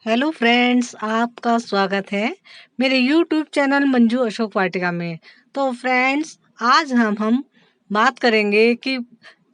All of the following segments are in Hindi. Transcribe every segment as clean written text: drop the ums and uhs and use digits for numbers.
हेलो फ्रेंड्स, आपका स्वागत है मेरे यूट्यूब चैनल मंजू अशोक वाटिका में। तो फ्रेंड्स, आज हम बात करेंगे कि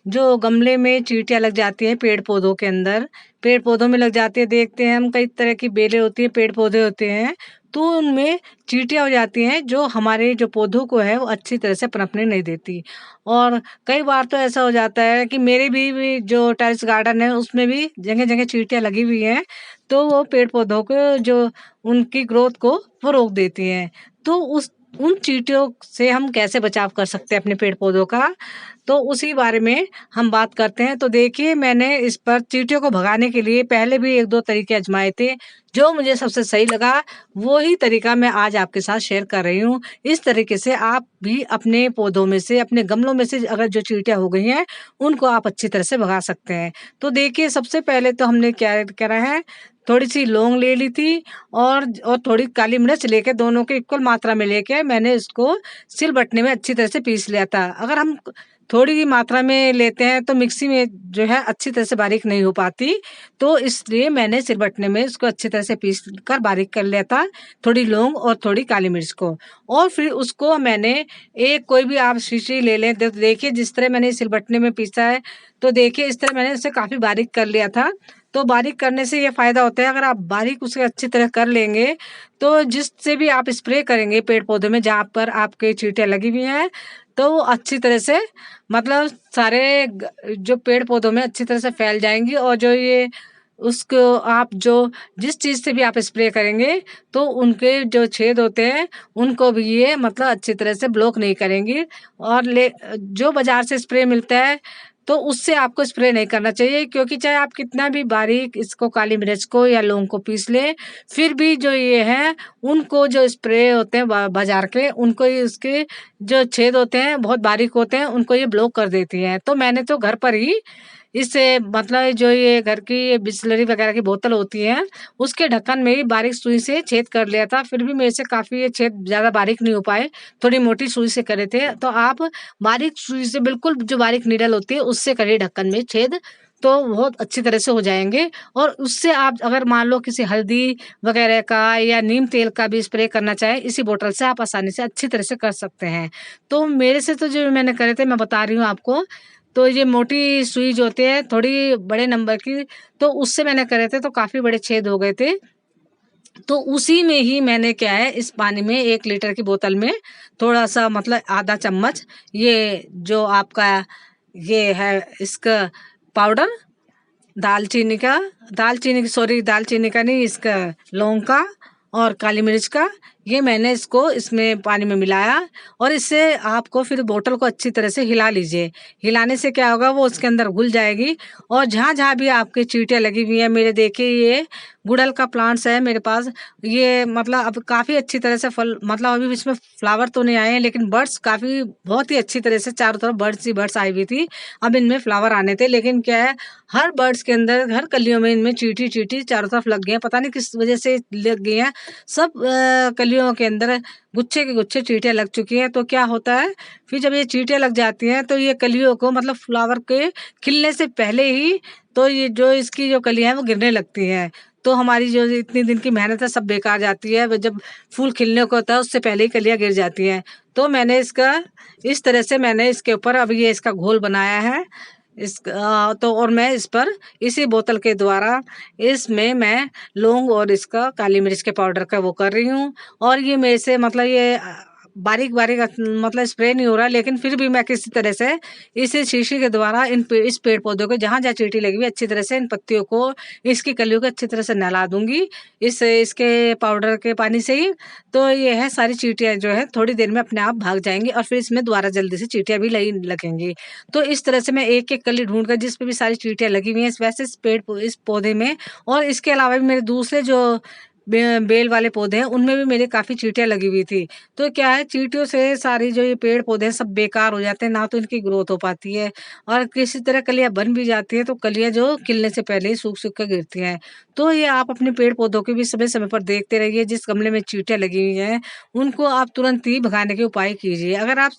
जो गमले में चींटियां लग जाती हैं पेड़ पौधों के अंदर, पेड़ पौधों में लग जाती है। देखते हैं हम कई तरह की बेलें होती हैं, पेड़ पौधे होते हैं, तो उनमें चींटियां हो जाती हैं जो हमारे जो पौधों को है वो अच्छी तरह से पनपने नहीं देती। और कई बार तो ऐसा हो जाता है कि मेरे भी जो टेरेस गार्डन है उसमें भी जगह जगह चींटियां लगी हुई हैं, तो वो पेड़ पौधों को जो उनकी ग्रोथ को वो रोक देती हैं। तो उस उन चींटियों से हम कैसे बचाव कर सकते हैं अपने पेड़ पौधों का, तो उसी बारे में हम बात करते हैं। तो देखिए, मैंने इस पर चींटियों को भगाने के लिए पहले भी 1-2 तरीके आजमाए थे। जो मुझे सबसे सही लगा वो ही तरीका मैं आज आपके साथ शेयर कर रही हूँ। इस तरीके से आप भी अपने पौधों में से, अपने गमलों में से अगर जो चींटियाँ हो गई हैं, उनको आप अच्छी तरह से भगा सकते हैं। तो देखिए, सबसे पहले तो हमने क्या करा है, थोड़ी-सी लौंग ले ली थी और थोड़ी काली मिर्च लेके, दोनों को इक्वल मात्रा में लेके मैंने इसको सिलबट्टे में अच्छी तरह से पीस लिया था। अगर हम थोड़ी ही मात्रा में लेते हैं तो मिक्सी में जो है अच्छी तरह से बारीक नहीं हो पाती, तो इसलिए मैंने सिलबट्टे में इसको अच्छी तरह से पीस कर बारीक कर लिया था, थोड़ी लौंग और थोड़ी काली मिर्च को। और फिर उसको मैंने एक कोई भी आप शीशी ले लें। देखिए, जिस तरह मैंने सिलबट्टे में पीसा है, तो देखिए इस तरह मैंने इसे काफ़ी बारीक कर लिया था। तो बारीक करने से ये फ़ायदा होता है, अगर आप बारीक उसे अच्छी तरह कर लेंगे, तो जिससे भी आप स्प्रे करेंगे पेड़ पौधों में जहाँ पर आपके चींटियाँ लगी हुई हैं, तो वो अच्छी तरह से मतलब सारे जो पेड़ पौधों में अच्छी तरह से फैल जाएंगी। और जो ये उसको आप जो जिस चीज़ से भी आप स्प्रे करेंगे, तो उनके जो छेद होते हैं उनको भी ये मतलब अच्छी तरह से ब्लॉक नहीं करेंगी। और जो बाजार से स्प्रे मिलता है, तो उससे आपको स्प्रे नहीं करना चाहिए, क्योंकि चाहे आप कितना भी बारीक इसको काली मिर्च को या लौंग को पीस लें, फिर भी जो ये है उनको जो स्प्रे होते हैं बाजार के, उनको ये उसके जो छेद होते हैं बहुत बारीक होते हैं, उनको ये ब्लॉक कर देती हैं। तो मैंने तो घर पर ही इससे मतलब जो ये घर की ये बिसलेरी वगैरह की बोतल होती है, उसके ढक्कन में ही बारीक सुई से छेद कर लिया था। फिर भी मेरे से काफ़ी ये छेद ज़्यादा बारीक नहीं हो पाए, थोड़ी मोटी सुई से करे थे। तो आप बारीक सुई से, बिल्कुल जो बारीक नीडल होती है उससे करिए ढक्कन में छेद, तो बहुत अच्छी तरह से हो जाएँगे। और उससे आप अगर मान लो किसी हल्दी वगैरह का या नीम तेल का भी स्प्रे करना चाहें, इसी बोतल से आप आसानी से अच्छी तरह से कर सकते हैं। तो मेरे से तो जो मैंने करे थे मैं बता रही हूँ आपको। तो ये मोटी सुई जो होती है थोड़ी बड़े नंबर की, तो उससे मैंने करे थे तो काफ़ी बड़े छेद हो गए थे। तो उसी में ही मैंने क्या है, इस पानी में 1 लीटर की बोतल में थोड़ा-सा मतलब आधा चम्मच ये जो आपका ये है इसका पाउडर, दालचीनी का नहीं, इसका लौंग का और काली मिर्च का, ये मैंने इसको इसमें पानी में मिलाया। और इससे आपको फिर बोतल को अच्छी तरह से हिला लीजिए। हिलाने से क्या होगा, वो उसके अंदर घुल जाएगी। और जहाँ-जहाँ भी आपकी चींटियाँ लगी हुई हैं, मेरे देखिए ये गुड़हल का प्लांट्स है मेरे पास, ये मतलब अब काफ़ी अच्छी तरह से फल, मतलब अभी इसमें फ्लावर तो नहीं आए हैं, लेकिन बर्ड्स काफ़ी बहुत ही अच्छी तरह से चारों तरफ बर्ड्स ही बर्ड्स आई हुई थी। अब इनमें फ्लावर आने थे, लेकिन क्या है, हर बर्ड्स के अंदर, हर कलियों में इनमें चींटी चारों तरफ लग गई हैं, पता नहीं किस वजह से लग गई हैं। सब कलियों के अंदर गुच्छे के गुच्छे चींटियाँ लग चुकी हैं। तो क्या होता है, फिर जब ये चींटियाँ लग जाती हैं तो ये कलियों को मतलब फ्लावर के खिलने से पहले ही, तो ये जो इसकी जो कलियाँ हैं वो गिरने लगती हैं। तो हमारी जो इतनी दिन की मेहनत है सब बेकार जाती है। वो जब फूल खिलने को होता है उससे पहले ही कलियाँ गिर जाती हैं। तो मैंने इसका इस तरह से मैंने इसके ऊपर अब ये इसका घोल बनाया है। तो और मैं इस पर इसी बोतल के द्वारा इसमें मैं लौंग और इसका काली मिर्च के पाउडर का वो कर रही हूँ। और ये मेरे से मतलब ये बारीक-बारीक मतलब स्प्रे नहीं हो रहा, लेकिन फिर भी मैं किसी तरह से इसी शीशी के द्वारा इस पेड़ पौधों को जहाँ-जहाँ चींटी लगी हुई है अच्छी तरह से इन पत्तियों को, इसकी कलियों को अच्छी तरह से नहला दूँगी इसके पाउडर के पानी से ही। तो ये है, सारी चींटियाँ जो है थोड़ी देर में अपने आप भाग जाएँगी और फिर इसमें दोबारा जल्दी से चींटियाँ भी लगेंगी। तो इस तरह से मैं एक-एक कली ढूँढ कर, जिस पे भी सारी चींटियाँ लगी हुई हैं, वैसे इस पौधे में, और इसके अलावा भी मेरे दूसरे जो बेल वाले पौधे हैं उनमें भी मेरे काफ़ी चींटियाँ लगी हुई थी। तो क्या है, चींटियों से सारी जो ये पेड़ पौधे हैं सब बेकार हो जाते हैं, ना तो इनकी ग्रोथ हो पाती है, और किसी तरह कलियाँ बन भी जाती हैं तो कलियाँ जो खिलने से पहले ही सूख-सूख कर गिरती हैं। तो ये आप अपने पेड़ पौधों की भी समय समय पर देखते रहिए, जिस गमले में चींटियाँ लगी हुई हैं उनको आप तुरंत ही भगाने के उपाय कीजिए। अगर आप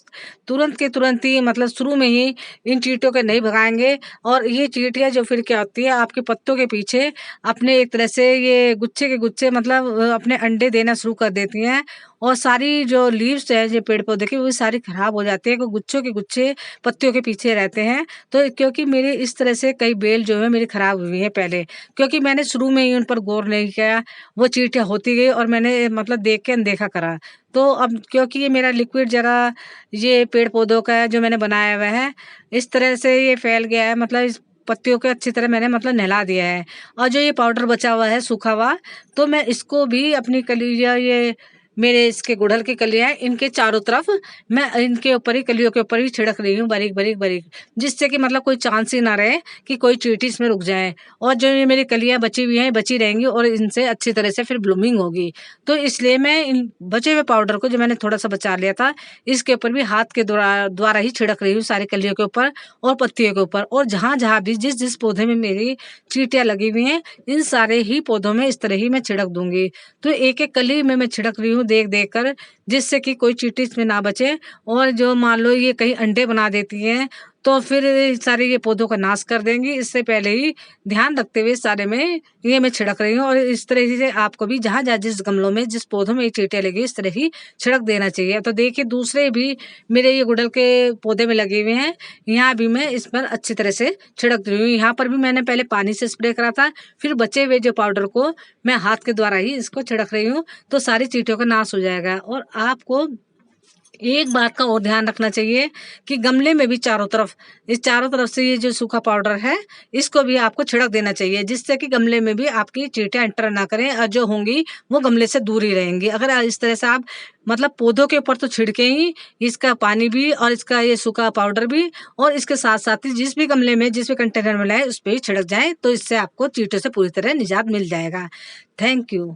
तुरंत के तुरंत ही मतलब शुरू में ही इन चींटियों को नहीं भगाएंगे, और ये चींटियाँ जो फिर क्या होती है आपके पत्तों के पीछे अपने एक तरह से ये गुच्छे के गुच्छे मतलब अपने अंडे देना शुरू कर देती हैं, और सारी जो लीव्स है जो पेड़ पौधे की वो सारी खराब हो जाती है, क्योंकि गुच्छों के गुच्छे पत्तियों के पीछे रहते हैं। तो क्योंकि मेरे इस तरह से कई बेल जो है मेरी खराब हुई है पहले, क्योंकि मैंने शुरू में ही उन पर गौर नहीं किया, वो चींटियाँ होती गई और मैंने मतलब देख के अनदेखा करा। तो अब क्योंकि ये मेरा लिक्विड जरा ये पेड़ पौधों का है जो मैंने बनाया हुआ है, इस तरह से ये फैल गया है, मतलब इस पत्तियों को अच्छी तरह मैंने मतलब नहला दिया है। और जो ये पाउडर बचा हुआ है सूखा हुआ, तो मैं इसको भी अपनी कलियाँ ये मेरे इसके गुड़हल की कलियाँ हैं इनके चारों तरफ मैं इनके ऊपर ही कलियों के ऊपर ही छिड़क रही हूँ बारीक बारीक बारीक, जिससे कि मतलब कोई चांस ही ना रहे कि कोई चींटी इसमें रुक जाए। और जो ये मेरी कलियाँ बची हुई हैं बची रहेंगी और इनसे अच्छी तरह से फिर ब्लूमिंग होगी। तो इसलिए मैं इन बचे हुए पाउडर को जो मैंने थोड़ा सा बचा लिया था इसके ऊपर भी हाथ के द्वारा द्वारा ही छिड़क रही हूँ सारी कलियों के ऊपर और पत्तियों के ऊपर, और जहाँ जहाँ भी जिस जिस पौधे में मेरी चींटियाँ लगी हुई हैं इन सारे ही पौधों में इस तरह ही मैं छिड़क दूंगी। तो एक एक कली में मैं छिड़क रही हूँ देख देख कर, जिससे कि कोई चींटी इसमें ना बचे। और जो मान लो ये कहीं अंडे बना देती हैं तो फिर सारे ये पौधों का नाश कर देंगी। इससे पहले ही ध्यान रखते हुए सारे में ये मैं छिड़क रही हूँ, और इस तरह से आपको भी जहाँ जहाँ जिस गमलों में जिस पौधों में ये चींटियाँ लगी इस तरह ही छिड़क देना चाहिए। तो देखिए दूसरे भी मेरे ये गुड़हल के पौधे में लगे हुए हैं, यहाँ भी मैं इस पर अच्छी तरह से छिड़क रही हूँ। यहाँ पर भी मैंने पहले पानी से स्प्रे करा था, फिर बचे हुए जो पाउडर को मैं हाथ के द्वारा ही इसको छिड़क रही हूँ, तो सारी चींटियों का नाश हो जाएगा। और आपको एक बात का और ध्यान रखना चाहिए कि गमले में भी चारों तरफ इस चारों तरफ से ये जो सूखा पाउडर है इसको भी आपको छिड़क देना चाहिए, जिससे कि गमले में भी आपकी चींटियां एंटर ना करें, और जो होंगी वो गमले से दूर ही रहेंगी। अगर इस तरह से आप मतलब पौधों के ऊपर तो छिड़के ही इसका पानी भी और इसका ये सूखा पाउडर भी, और इसके साथ साथ ही जिस भी गमले में जिस भी कंटेनर में लाए उस पर ही छिड़क जाए, तो इससे आपको चींटियों से पूरी तरह निजात मिल जाएगा। Thank you.